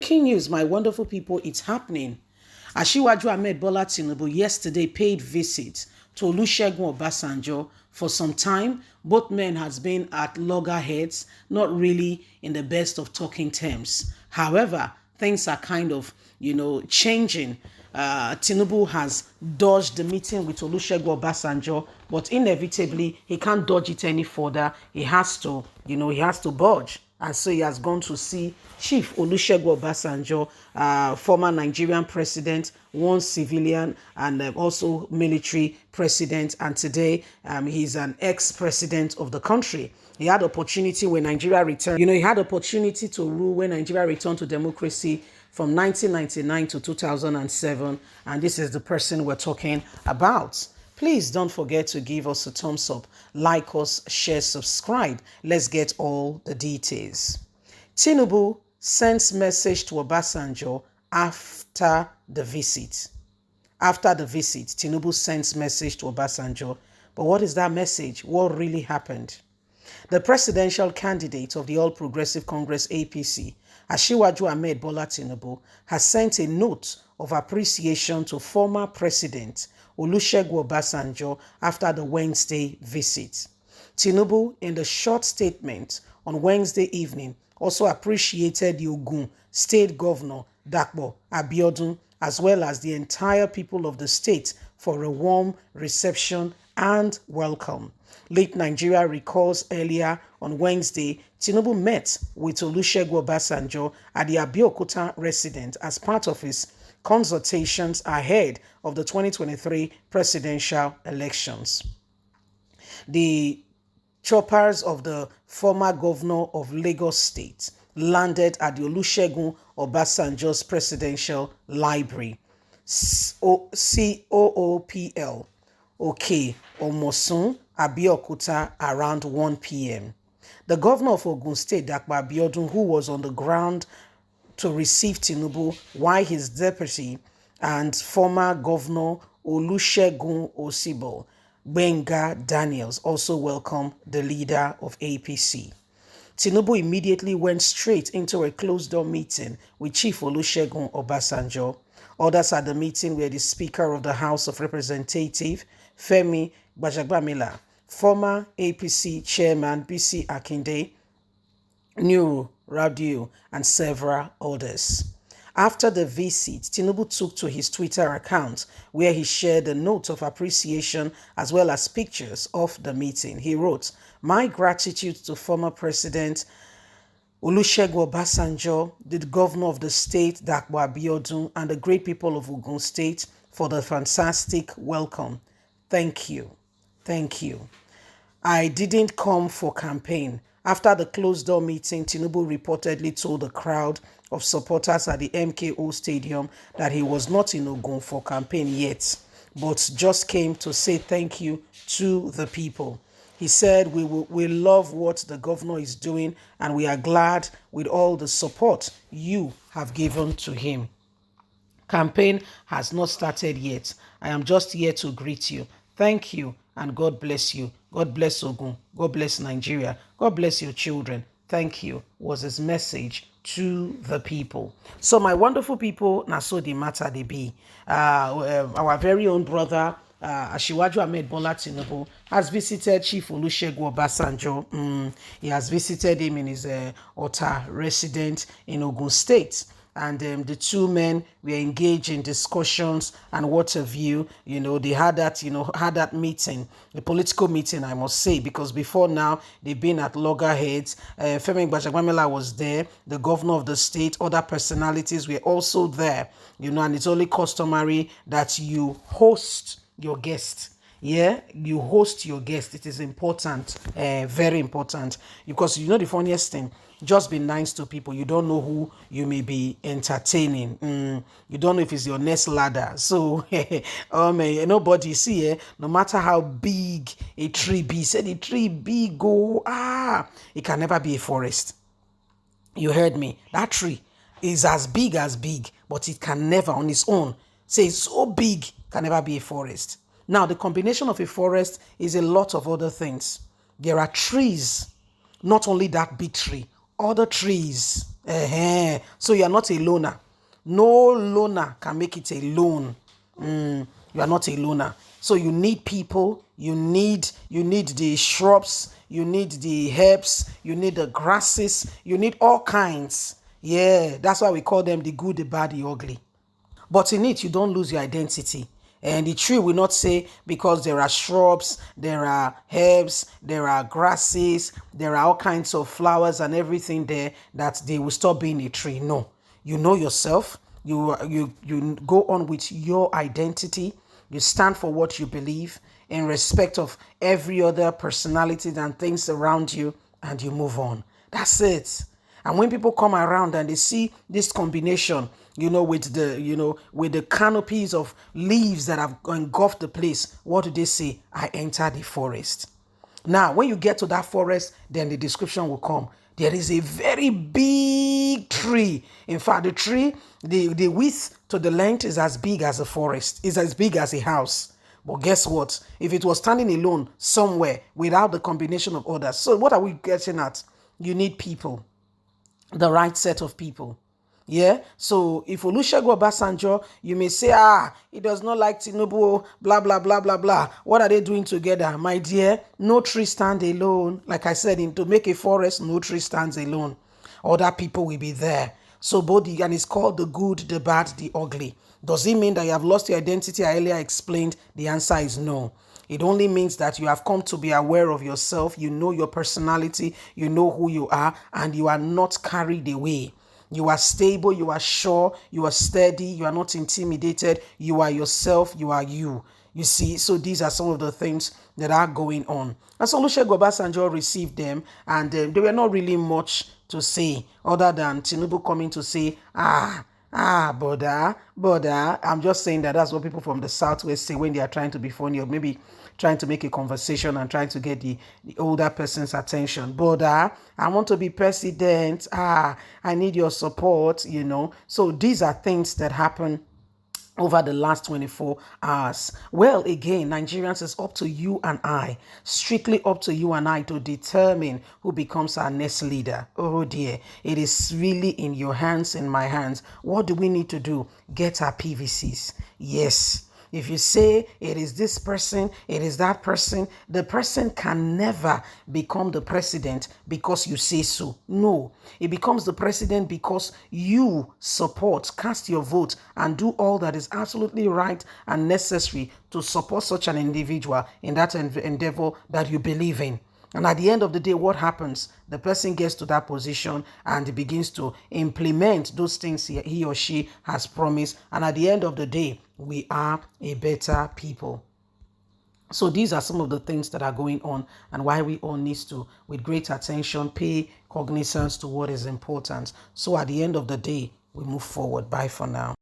Breaking news, my wonderful people, it's happening. Asiwaju Ahmed Bola Tinubu yesterday paid visit to Olusegun Obasanjo for some time. Both men has been at loggerheads, not really in the best of talking terms. However, things are kind of, changing. Tinubu has dodged the meeting with Olusegun Obasanjo, but inevitably he can't dodge it any further. He has to, budge. And so he has gone to see Chief Olusegun Obasanjo, former Nigerian president, once civilian and also military president. And today he's an ex-president of the country. He had opportunity when Nigeria returned. He had opportunity to rule when Nigeria returned to democracy from 1999 to 2007. And this is the person we're talking about. Please don't forget to give us a thumbs up, like us, share, subscribe. Let's get all the details. Tinubu sends message to Obasanjo after the visit. After the visit, Tinubu sends message to Obasanjo. But what is that message? What really happened? The presidential candidate of the All Progressive Congress APC, Asiwaju Ahmed Bola Tinubu, has sent a note of appreciation to former President Olusegun Obasanjo after the Wednesday visit. Tinubu, in the short statement on Wednesday evening, also appreciated the Ogun State Governor Dapo Abiodun as well as the entire people of the state for a warm reception and welcome. Late Nigeria recalls earlier on Wednesday, Tinubu met with Olusegun Obasanjo at the Abeokuta residence as part of his consultations ahead of the 2023 presidential elections. The choppers of the former governor of Lagos State landed at the Olusegun Obasanjo's presidential library, COOPL, Omosun, Abeokuta, around 1 p.m. The governor of Ogun State, Dapo Abiodun, who was on the ground to receive Tinubu, while his deputy and former governor Olusegun Osibo, Benga Daniels, also welcomed the leader of APC. Tinubu immediately went straight into a closed-door meeting with Chief Olusegun Obasanjo. Others at the meeting were the Speaker of the House of Representatives, Femi Gbajagbamila, former APC Chairman BC Akinde, Nuru Rabiu, and several others. After the visit, Tinubu took to his Twitter account where he shared a note of appreciation as well as pictures of the meeting. He wrote, "My gratitude to former President Olusegun Obasanjo, the governor of the state, Dapo Abiodun, and the great people of Ogun State for the fantastic welcome. Thank you. Thank you. I didn't come for campaign." After the closed-door meeting, Tinubu reportedly told the crowd of supporters at the MKO Stadium that he was not in Ogun for campaign yet, but just came to say thank you to the people. He said, we love what the governor is doing and we are glad with all the support you have given to him. Campaign has not started yet. I am just here to greet you. Thank you and God bless you. God bless Ogun. God bless Nigeria. God bless your children. Thank you was his message to the people. So my wonderful people, na so the matter they be. Our very own brother, Asiwaju Ahmed Bola Tinubu, has visited Chief Olusegun Obasanjo. He has visited him in his Ota residence in Ogun State. And the two men were engaged in discussions and what have you. They had that meeting, a political meeting, I must say, because before now, they've been at loggerheads. Femi Gbajagbamila was there, the governor of the state, other personalities were also there, and it's only customary that you host your guest. Yeah, you host your guest. It is important, very important, because the funniest thing, just be nice to people. You don't know who you may be entertaining. You don't know if it's your next ladder. So, nobody see, no matter how big a tree be, say the tree big, it can never be a forest. You heard me. That tree is as big, but it can never on its own. Say it's so big, can never be a forest. Now, the combination of a forest is a lot of other things. There are trees, not only that big tree, other trees. So you are not a loner. No loner can make it alone. You are not a loner. So you need people, you need the shrubs, you need the herbs, you need the grasses, you need all kinds. Yeah, that's why we call them the good, the bad, the ugly. But in it, you don't lose your identity. And the tree will not say because there are shrubs, there are herbs, there are grasses, there are all kinds of flowers and everything there that they will stop being a tree. No, you know yourself. You go on with your identity. You stand for what you believe in respect of every other personality and things around you, and you move on. That's it. And when people come around and they see this combination, with the canopies of leaves that have engulfed the place, what do they say? I enter the forest. Now, when you get to that forest, then the description will come. There is a very big tree. In fact, the tree, the width to the length is as big as a forest, is as big as a house. But guess what? If it was standing alone somewhere without the combination of others. So what are we getting at? You need people, the right set of people. Yeah. So if Olusegun Obasanjo, you may say, he does not like Tinubu, blah, blah, blah, blah, blah. What are they doing together? My dear, no tree stand alone. Like I said, to make a forest, no tree stands alone. Other people will be there. So and it's called the good, the bad, the ugly. Does it mean that you have lost your identity? I earlier explained. The answer is no. It only means that you have come to be aware of yourself. You know your personality. You know who you are, and you are not carried away. You are stable, you are sure, you are steady, you are not intimidated, you are yourself, you are you. You see, so these are some of the things that are going on. And so Olusegun Obasanjo received them, and they were not really much to say other than Tinubu coming to say, brother. I'm just saying that's what people from the Southwest say when they are trying to be funny or maybe trying to make a conversation and trying to get the older person's attention. Brother, I want to be president. I need your support. So these are things that happen over the last 24 hours. Well, again, Nigerians, it's up to you and I, strictly up to you and I to determine who becomes our next leader. Oh dear, it is really in your hands, in my hands. What do we need to do? Get our PVCs. Yes. If you say it is this person, it is that person, the person can never become the president because you say so. No, it becomes the president because you support, cast your vote, and do all that is absolutely right and necessary to support such an individual in that endeavor that you believe in. And at the end of the day, what happens? The person gets to that position and begins to implement those things he or she has promised. And at the end of the day, we are a better people. So these are some of the things that are going on and why we all need to, with great attention, pay cognizance to what is important. So at the end of the day, we move forward. Bye for now.